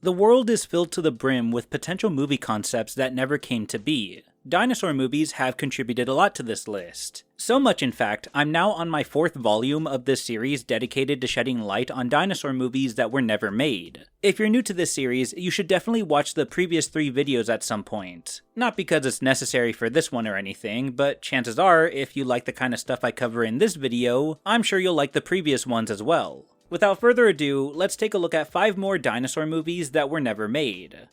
The world is filled to the brim with potential movie concepts that never came to be. Dinosaur movies have contributed a lot to this list. So much, in fact, I'm now on my 4th volume of this series dedicated to shedding light on dinosaur movies that were never made. If you're new to this series, you should definitely watch the previous 3 videos at some point. Not because it's necessary for this one or anything, but chances are, if you like the kind of stuff I cover in this video, I'm sure you'll like the previous ones as well. Without further ado, let's take a look at 5 more dinosaur movies that were never made.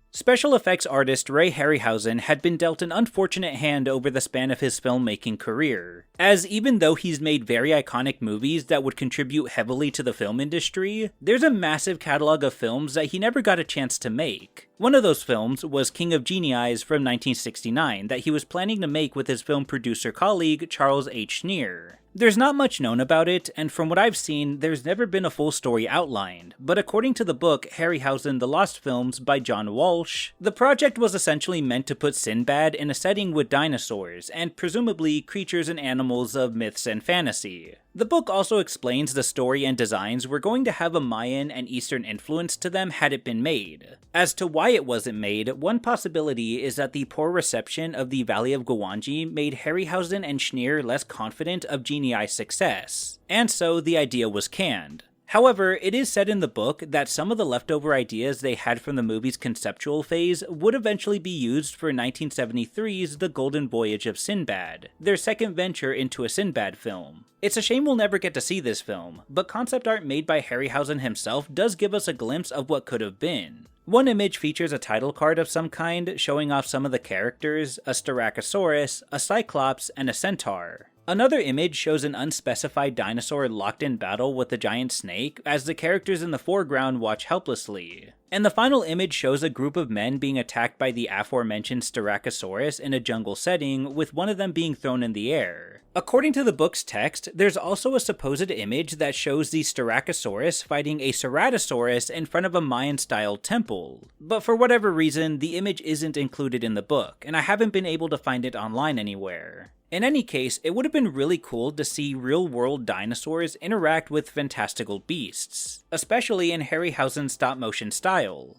Special effects artist Ray Harryhausen had been dealt an unfortunate hand over the span of his filmmaking career, as even though he's made very iconic movies that would contribute heavily to the film industry, there's a massive catalog of films that he never got a chance to make. One of those films was King of Geniis from 1969 that he was planning to make with his film producer colleague Charles H. Schneer. There's not much known about it, and from what I've seen, there's never been a full story outlined, but according to the book Harryhausen: The Lost Films by John Walsh, the project was essentially meant to put Sinbad in a setting with dinosaurs, and presumably creatures and animals of myths and fantasy. The book also explains the story and designs were going to have a Mayan and Eastern influence to them had it been made. As to why it wasn't made, one possibility is that the poor reception of the Valley of Gwangi made Harryhausen and Schneer less confident of Genii's success, and so the idea was canned. However, it is said in the book that some of the leftover ideas they had from the movie's conceptual phase would eventually be used for 1973's The Golden Voyage of Sinbad, their second venture into a Sinbad film. It's a shame we'll never get to see this film, but concept art made by Harryhausen himself does give us a glimpse of what could have been. One image features a title card of some kind, showing off some of the characters, a Styracosaurus, a Cyclops, and a Centaur. Another image shows an unspecified dinosaur locked in battle with a giant snake, as the characters in the foreground watch helplessly. And the final image shows a group of men being attacked by the aforementioned Styracosaurus in a jungle setting, with one of them being thrown in the air. According to the book's text, there's also a supposed image that shows the Styracosaurus fighting a Ceratosaurus in front of a Mayan-style temple. But for whatever reason, the image isn't included in the book, and I haven't been able to find it online anywhere. In any case, it would have been really cool to see real-world dinosaurs interact with fantastical beasts, especially in Harryhausen's stop-motion style.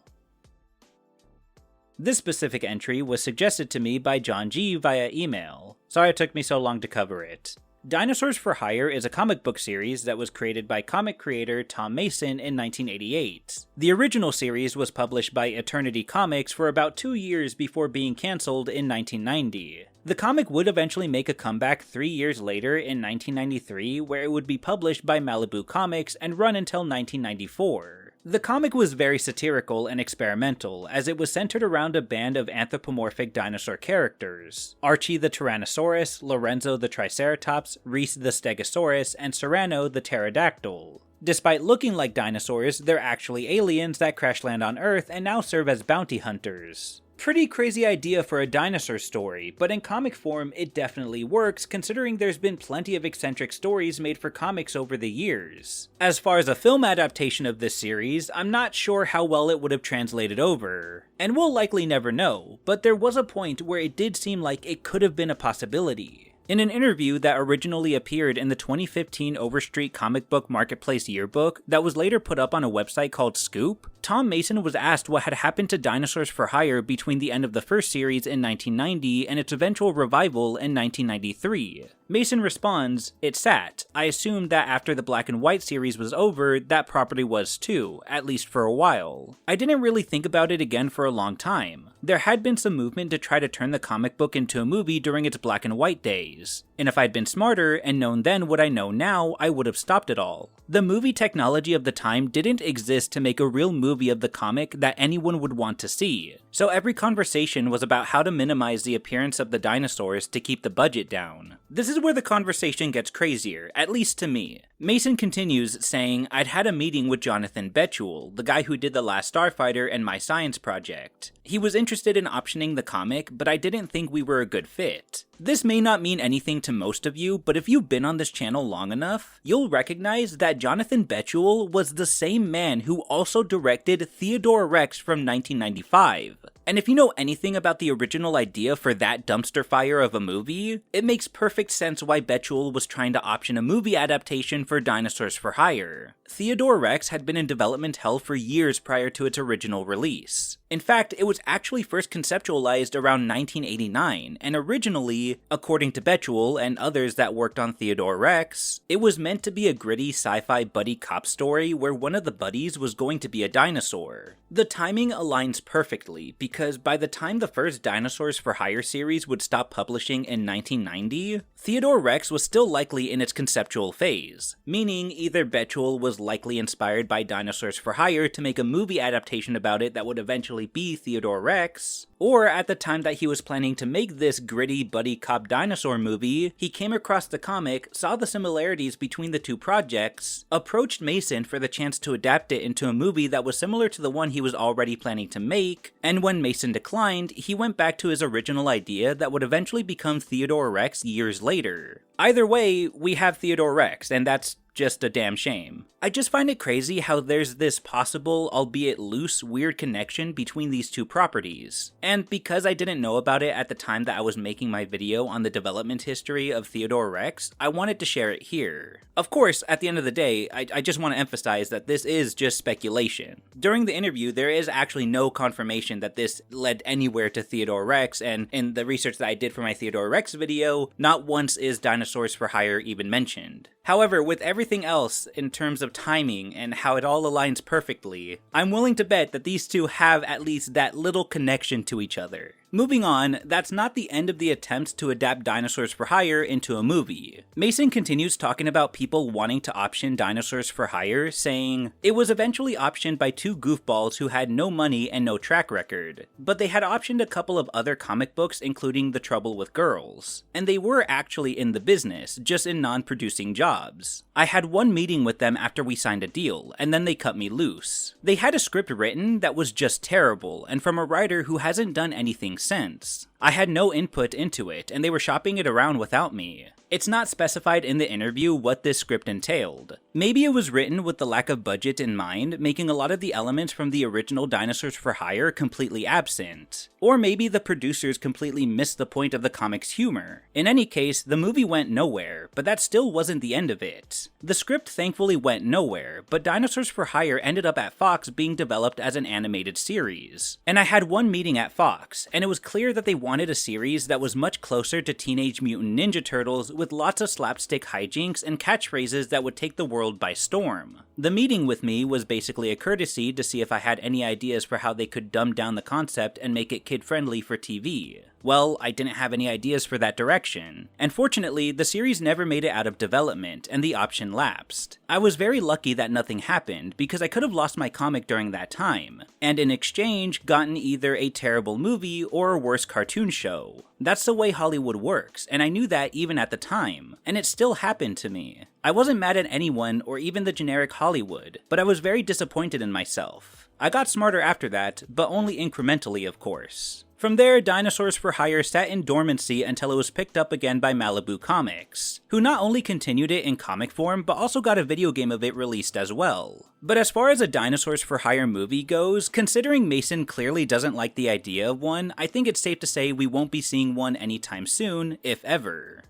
This specific entry was suggested to me by John G via email. Sorry it took me so long to cover it. Dinosaurs For Hire is a comic book series that was created by comic creator Tom Mason in 1988. The original series was published by Eternity Comics for about 2 years before being cancelled in 1990. The comic would eventually make a comeback 3 years later in 1993, where it would be published by Malibu Comics and run until 1994. The comic was very satirical and experimental, as it was centered around a band of anthropomorphic dinosaur characters: Archie the Tyrannosaurus, Lorenzo the Triceratops, Reese the Stegosaurus, and Serrano the Pterodactyl. Despite looking like dinosaurs, they're actually aliens that crash land on Earth and now serve as bounty hunters. Pretty crazy idea for a dinosaur story, but in comic form it definitely works, considering there's been plenty of eccentric stories made for comics over the years. As far as a film adaptation of this series, I'm not sure how well it would have translated over, and we'll likely never know, but there was a point where it did seem like it could have been a possibility. In an interview that originally appeared in the 2015 Overstreet Comic Book Marketplace yearbook that was later put up on a website called Scoop, Tom Mason was asked what had happened to Dinosaurs For Hire between the end of the first series in 1990 and its eventual revival in 1993. Mason responds, "It sat. I assumed that after the black and white series was over, that property was too, at least for a while. I didn't really think about it again for a long time. There had been some movement to try to turn the comic book into a movie during its black and white days. And if I'd been smarter and known then what I know now, I would have stopped it all. The movie technology of the time didn't exist to make a real movie of the comic that anyone would want to see. So every conversation was about how to minimize the appearance of the dinosaurs to keep the budget down. This is where the conversation gets crazier, at least to me. Mason continues, saying, "I'd had a meeting with Jonathan Betchel, the guy who did The Last Starfighter and my science project. He was interested in optioning the comic, but I didn't think we were a good fit. This may not mean anything to most of you, but if you've been on this channel long enough, you'll recognize that Jonathan Betchel was the same man who also directed Theodore Rex from 1995. And if you know anything about the original idea for that dumpster fire of a movie, it makes perfect sense why Bechtel was trying to option a movie adaptation for Dinosaurs for Hire. Theodore Rex had been in development hell for years prior to its original release. In fact, it was actually first conceptualized around 1989, and originally, according to Bechtel and others that worked on Theodore Rex, it was meant to be a gritty sci-fi buddy cop story where one of the buddies was going to be a dinosaur. The timing aligns perfectly, because by the time the first Dinosaurs for Hire series would stop publishing in 1990, Theodore Rex was still likely in its conceptual phase, meaning either Bechtel was likely inspired by Dinosaurs for Hire to make a movie adaptation about it that would eventually be Theodore Rex, or at the time that he was planning to make this gritty buddy cop dinosaur movie, he came across the comic, saw the similarities between the two projects, approached Mason for the chance to adapt it into a movie that was similar to the one he was already planning to make, and when Mason declined, he went back to his original idea that would eventually become Theodore Rex years later. Either way, we have Theodore Rex, and that's just a damn shame. I just find it crazy how there's this possible, albeit loose, weird connection between these two properties. And because I didn't know about it at the time that I was making my video on the development history of Theodore Rex, I wanted to share it here. Of course, at the end of the day, I just want to emphasize that this is just speculation. During the interview, there is actually no confirmation that this led anywhere to Theodore Rex, and in the research that I did for my Theodore Rex video, not once is Dinosaurs for Hire even mentioned. However, with everything else in terms of timing and how it all aligns perfectly, I'm willing to bet that these two have at least that little connection to each other. Moving on, that's not the end of the attempts to adapt Dinosaurs for Hire into a movie. Mason continues talking about people wanting to option Dinosaurs for Hire, saying, "It was eventually optioned by two goofballs who had no money and no track record, but they had optioned a couple of other comic books including The Trouble with Girls, and they were actually in the business, just in non-producing jobs. I had one meeting with them after we signed a deal, and then they cut me loose. They had a script written that was just terrible, and from a writer who hasn't done anything since. I had no input into it, and they were shopping it around without me. It's not specified in the interview what this script entailed. Maybe it was written with the lack of budget in mind, making a lot of the elements from the original Dinosaurs for Hire completely absent. Or maybe the producers completely missed the point of the comic's humor. In any case, the movie went nowhere, but that still wasn't the end of it. The script thankfully went nowhere, but Dinosaurs for Hire ended up at Fox being developed as an animated series. And I had one meeting at Fox, and it was clear that they wanted a series that was much closer to Teenage Mutant Ninja Turtles with lots of slapstick hijinks and catchphrases that would take the world by storm. The meeting with me was basically a courtesy to see if I had any ideas for how they could dumb down the concept and make it kid-friendly for TV. Well, I didn't have any ideas for that direction. And fortunately, the series never made it out of development, and the option lapsed. I was very lucky that nothing happened, because I could have lost my comic during that time, and in exchange, gotten either a terrible movie or a worse cartoon show. That's the way Hollywood works, and I knew that even at the time, and it still happened to me. I wasn't mad at anyone or even the generic Hollywood, but I was very disappointed in myself. I got smarter after that, but only incrementally, of course. From there, Dinosaurs for Hire sat in dormancy until it was picked up again by Malibu Comics, who not only continued it in comic form, but also got a video game of it released as well. But as far as a Dinosaurs for Hire movie goes, considering Mason clearly doesn't like the idea of one, I think it's safe to say we won't be seeing one anytime soon, if ever.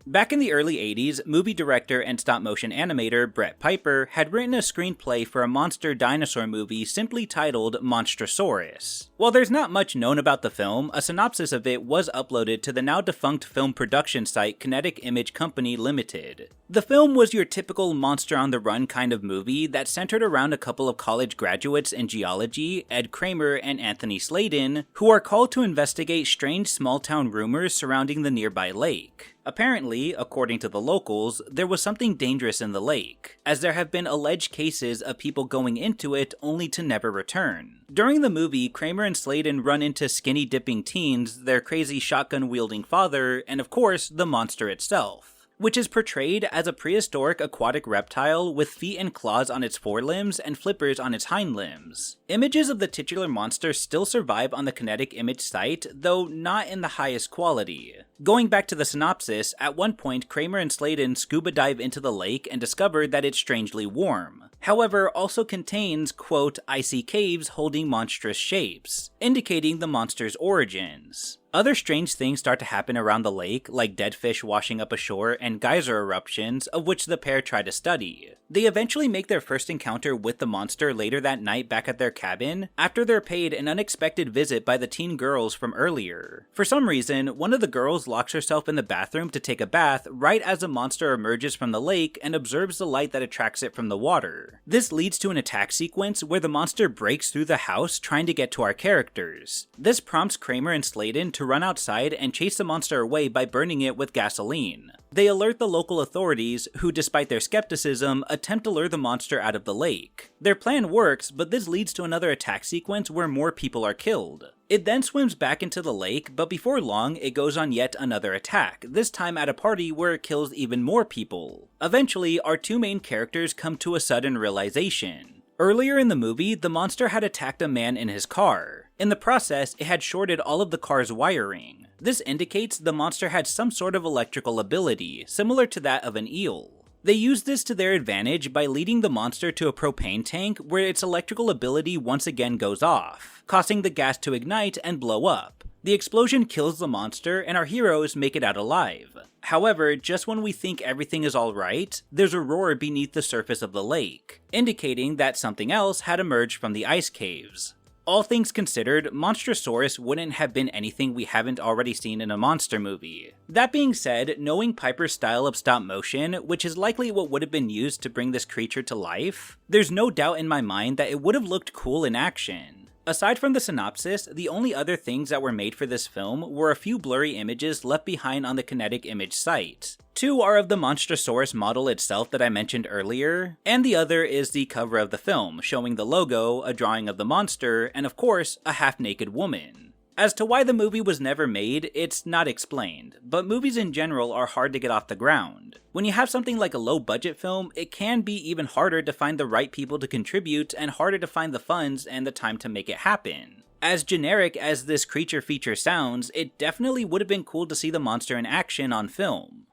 Back in the early 80s, movie director and stop-motion animator Brett Piper had written a screenplay for a monster dinosaur movie simply titled Monstrosaurus. While there's not much known about the film, a synopsis of it was uploaded to the now-defunct film production site Kinetic Image Company Limited. The film was your typical monster-on-the-run kind of movie that centered around a couple of college graduates in geology, Ed Kramer and Anthony Sladen, who are called to investigate strange small-town rumors surrounding the nearby lake. Apparently, according to the locals, there was something dangerous in the lake, as there have been alleged cases of people going into it only to never return. During the movie, Kramer and Sladen run into skinny-dipping teens, their crazy shotgun-wielding father, and of course, the monster itself, which is portrayed as a prehistoric aquatic reptile with feet and claws on its forelimbs and flippers on its hind limbs. Images of the titular monster still survive on the Kinetic Image site, though not in the highest quality. Going back to the synopsis, at one point Kramer and Sladen scuba dive into the lake and discover that it's strangely warm. however also contains, quote, icy caves holding monstrous shapes, indicating the monster's origins. Other strange things start to happen around the lake, like dead fish washing up ashore and geyser eruptions, of which the pair try to study. They eventually make their first encounter with the monster later that night back at their cabin, after they're paid an unexpected visit by the teen girls from earlier. For some reason, one of the girls locks herself in the bathroom to take a bath right as the monster emerges from the lake and observes the light that attracts it from the water. This leads to an attack sequence where the monster breaks through the house trying to get to our characters. This prompts Kramer and Sladen to run outside and chase the monster away by burning it with gasoline. They alert the local authorities, who despite their skepticism, attempt to lure the monster out of the lake. Their plan works, but this leads to another attack sequence where more people are killed. It then swims back into the lake, but before long, it goes on yet another attack, this time at a party where it kills even more people. Eventually, our two main characters come to a sudden realization. Earlier in the movie, the monster had attacked a man in his car. In the process, it had shorted all of the car's wiring. This indicates the monster had some sort of electrical ability, similar to that of an eel. They used this to their advantage by leading the monster to a propane tank where its electrical ability once again goes off, causing the gas to ignite and blow up. The explosion kills the monster and our heroes make it out alive. However, just when we think everything is alright, there's a roar beneath the surface of the lake, indicating that something else had emerged from the ice caves. All things considered, Monstrosaurus wouldn't have been anything we haven't already seen in a monster movie. That being said, knowing Piper's style of stop motion, which is likely what would have been used to bring this creature to life, there's no doubt in my mind that it would have looked cool in action. Aside from the synopsis, the only other things that were made for this film were a few blurry images left behind on the Kinetic Image site. Two are of the Monstrosaurus model itself that I mentioned earlier, and the other is the cover of the film, showing the logo, a drawing of the monster, and of course, a half-naked woman. As to why the movie was never made, it's not explained, but movies in general are hard to get off the ground. When you have something like a low-budget film, it can be even harder to find the right people to contribute and harder to find the funds and the time to make it happen. As generic as this creature feature sounds, it definitely would have been cool to see the monster in action on film.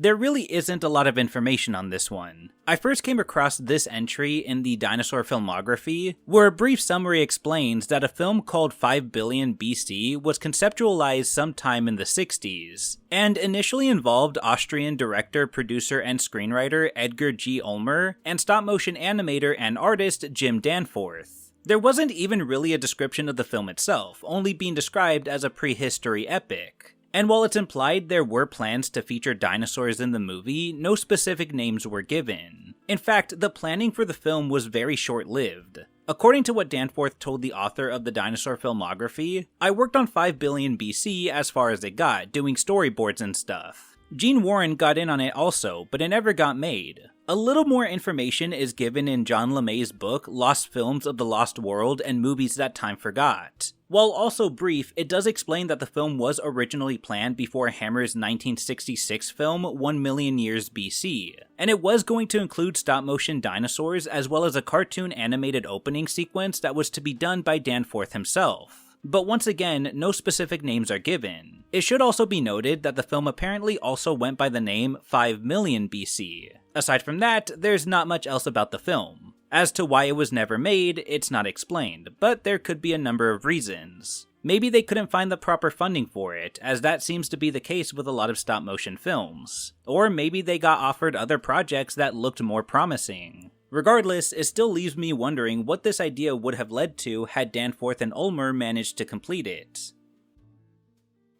There really isn't a lot of information on this one. I first came across this entry in the Dinosaur filmography, where a brief summary explains that a film called 5 Billion BC was conceptualized sometime in the 60s, and initially involved Austrian director, producer, and screenwriter Edgar G. Ulmer, and stop-motion animator and artist Jim Danforth. There wasn't even really a description of the film itself, only being described as a prehistory epic. And while it's implied there were plans to feature dinosaurs in the movie, no specific names were given. In fact, the planning for the film was very short-lived. According to what Danforth told the author of the Dinosaur filmography, I worked on 5 Billion BC as far as it got, doing storyboards and stuff. Gene Warren got in on it also, but it never got made. A little more information is given in John LeMay's book, Lost Films of the Lost World and Movies That Time Forgot. While also brief, it does explain that the film was originally planned before Hammer's 1966 film 1 Million Years BC, and it was going to include stop-motion dinosaurs as well as a cartoon animated opening sequence that was to be done by Danforth himself. But once again, no specific names are given. It should also be noted that the film apparently also went by the name 5 Million BC. Aside from that, there's not much else about the film. As to why it was never made, it's not explained, but there could be a number of reasons. Maybe they couldn't find the proper funding for it, as that seems to be the case with a lot of stop-motion films. Or maybe they got offered other projects that looked more promising. Regardless, it still leaves me wondering what this idea would have led to had Danforth and Ulmer managed to complete it.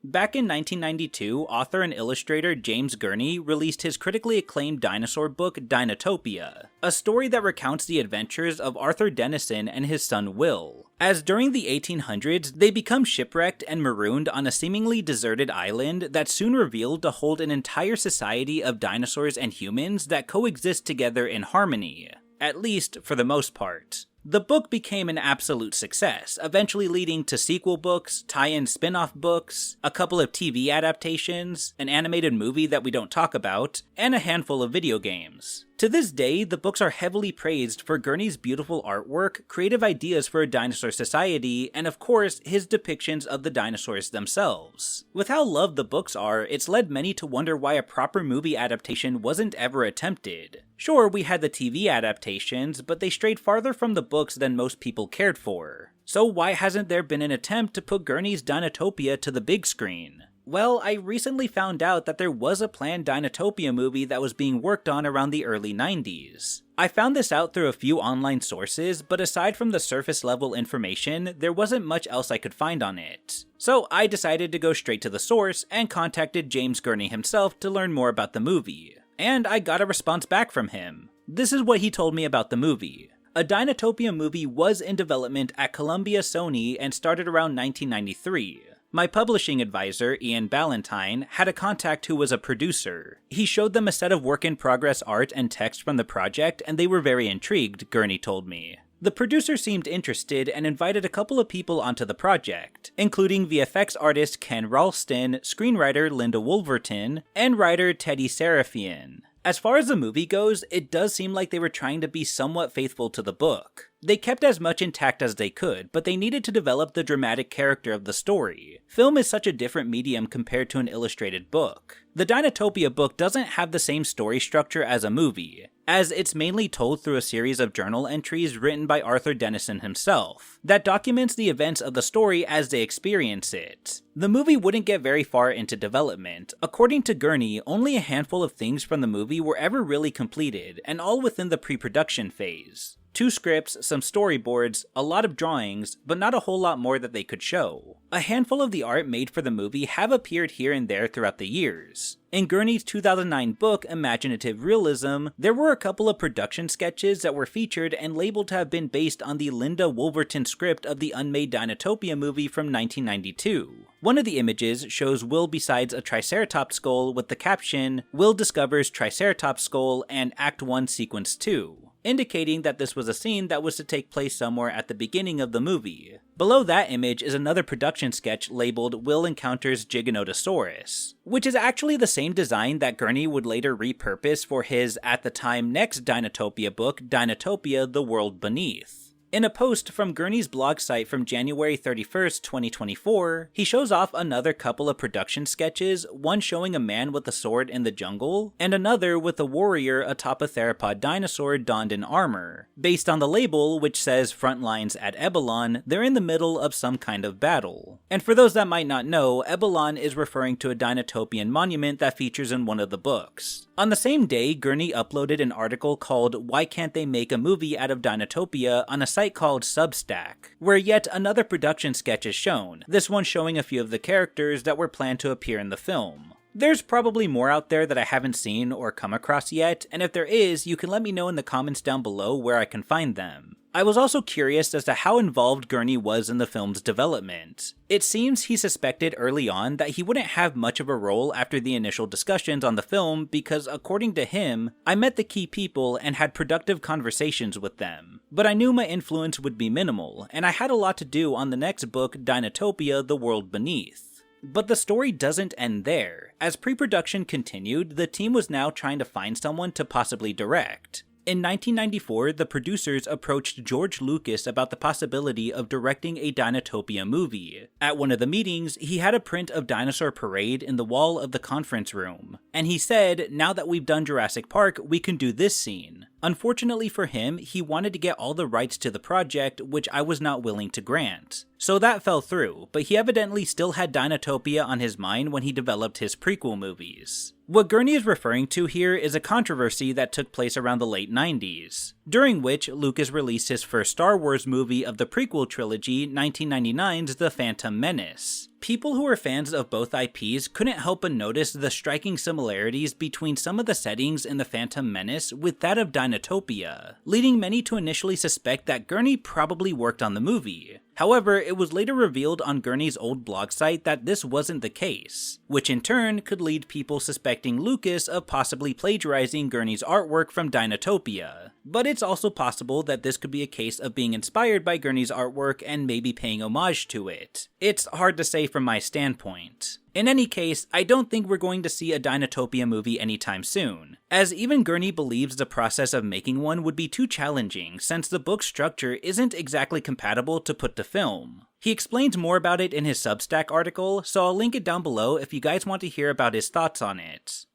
Back in 1992, author and illustrator James Gurney released his critically acclaimed dinosaur book Dinotopia, a story that recounts the adventures of Arthur Dennison and his son Will, as during the 1800s they become shipwrecked and marooned on a seemingly deserted island that soon revealed to hold an entire society of dinosaurs and humans that coexist together in harmony, at least for the most part. The book became an absolute success, eventually leading to sequel books, tie-in spin-off books, a couple of TV adaptations, an animated movie that we don't talk about, and a handful of video games. To this day, the books are heavily praised for Gurney's beautiful artwork, creative ideas for a dinosaur society, and of course, his depictions of the dinosaurs themselves. With how loved the books are, it's led many to wonder why a proper movie adaptation wasn't ever attempted. Sure, we had the TV adaptations, but they strayed farther from the books than most people cared for. So why hasn't there been an attempt to put Gurney's Dinotopia to the big screen? Well, I recently found out that there was a planned Dinotopia movie that was being worked on around the early 90s. I found this out through a few online sources, but aside from the surface level information, there wasn't much else I could find on it. So I decided to go straight to the source and contacted James Gurney himself to learn more about the movie. And I got a response back from him. This is what he told me about the movie. A Dinotopia movie was in development at Columbia Sony and started around 1993. My publishing advisor, Ian Ballantyne, had a contact who was a producer. He showed them a set of work-in-progress art and text from the project, and they were very intrigued, Gurney told me. The producer seemed interested and invited a couple of people onto the project, including VFX artist Ken Ralston, screenwriter Linda Wolverton, and writer Teddy Serafian. As far as the movie goes, it does seem like they were trying to be somewhat faithful to the book. They kept as much intact as they could, but they needed to develop the dramatic character of the story. Film is such a different medium compared to an illustrated book. The Dinotopia book doesn't have the same story structure as a movie, as it's mainly told through a series of journal entries written by Arthur Dennison himself, that documents the events of the story as they experience it. The movie wouldn't get very far into development. According to Gurney, only a handful of things from the movie were ever really completed, and all within the pre-production phase. 2 scripts, some storyboards, a lot of drawings, but not a whole lot more that they could show. A handful of the art made for the movie have appeared here and there throughout the years. In Gurney's 2009 book, Imaginative Realism, there were a couple of production sketches that were featured and labeled to have been based on the Linda Wolverton script of the unmade Dinotopia movie from 1992. One of the images shows Will besides a Triceratops skull with the caption, "Will discovers Triceratops skull and Act 1 Sequence 2. Indicating that this was a scene that was to take place somewhere at the beginning of the movie. Below that image is another production sketch labeled Will Encounters Giganotosaurus, which is actually the same design that Gurney would later repurpose for his, at the time, next Dinotopia book, Dinotopia: The World Beneath. In a post from Gurney's blog site from January 31st, 2024, he shows off another couple of production sketches, one showing a man with a sword in the jungle, and another with a warrior atop a theropod dinosaur donned in armor. Based on the label, which says front lines at Ebelon, they're in the middle of some kind of battle. And for those that might not know, Ebelon is referring to a Dinotopian monument that features in one of the books. On the same day, Gurney uploaded an article called Why Can't They Make a Movie Out of Dinotopia on a site called Substack, where yet another production sketch is shown, this one showing a few of the characters that were planned to appear in the film. There's probably more out there that I haven't seen or come across yet, and if there is, you can let me know in the comments down below where I can find them. I was also curious as to how involved Gurney was in the film's development. It seems he suspected early on that he wouldn't have much of a role after the initial discussions on the film because, according to him, I met the key people and had productive conversations with them. But I knew my influence would be minimal, and I had a lot to do on the next book, Dinotopia: The World Beneath. But the story doesn't end there. As pre-production continued, the team was now trying to find someone to possibly direct. In 1994, the producers approached George Lucas about the possibility of directing a Dinotopia movie. At one of the meetings, he had a print of Dinosaur Parade in the wall of the conference room, and he said, "Now that we've done Jurassic Park, we can do this scene." Unfortunately for him, he wanted to get all the rights to the project, which I was not willing to grant. So that fell through, but he evidently still had Dinotopia on his mind when he developed his prequel movies. What Gurney is referring to here is a controversy that took place around the late 90s, during which Lucas released his first Star Wars movie of the prequel trilogy, 1999's The Phantom Menace. People who were fans of both IPs couldn't help but notice the striking similarities between some of the settings in The Phantom Menace with that of Dinotopia, leading many to initially suspect that Gurney probably worked on the movie. However, it was later revealed on Gurney's old blog site that this wasn't the case, which in turn could lead people suspecting Lucas of possibly plagiarizing Gurney's artwork from Dinotopia. But it's also possible that this could be a case of being inspired by Gurney's artwork and maybe paying homage to it. It's hard to say from my standpoint. In any case, I don't think we're going to see a Dinotopia movie anytime soon, as even Gurney believes the process of making one would be too challenging since the book's structure isn't exactly compatible to put to film. He explains more about it in his Substack article, so I'll link it down below if you guys want to hear about his thoughts on it.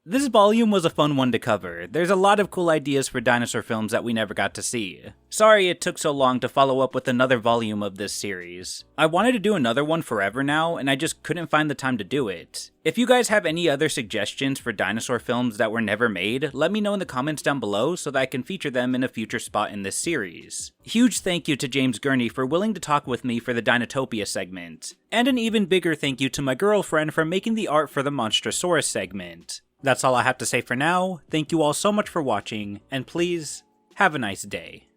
This volume was a fun one to cover. There's a lot of cool ideas for dinosaur films that we never got to see. Sorry it took so long to follow up with another volume of this series. I wanted to do another one forever now, and I just couldn't find the time to do it. If you guys have any other suggestions for dinosaur films that were never made, let me know in the comments down below so that I can feature them in a future spot in this series. Huge thank you to James Gurney for willing to talk with me for the Dinotopia segment. And an even bigger thank you to my girlfriend for making the art for the Monstrosaurus segment. That's all I have to say for now. Thank you all so much for watching, and please, have a nice day.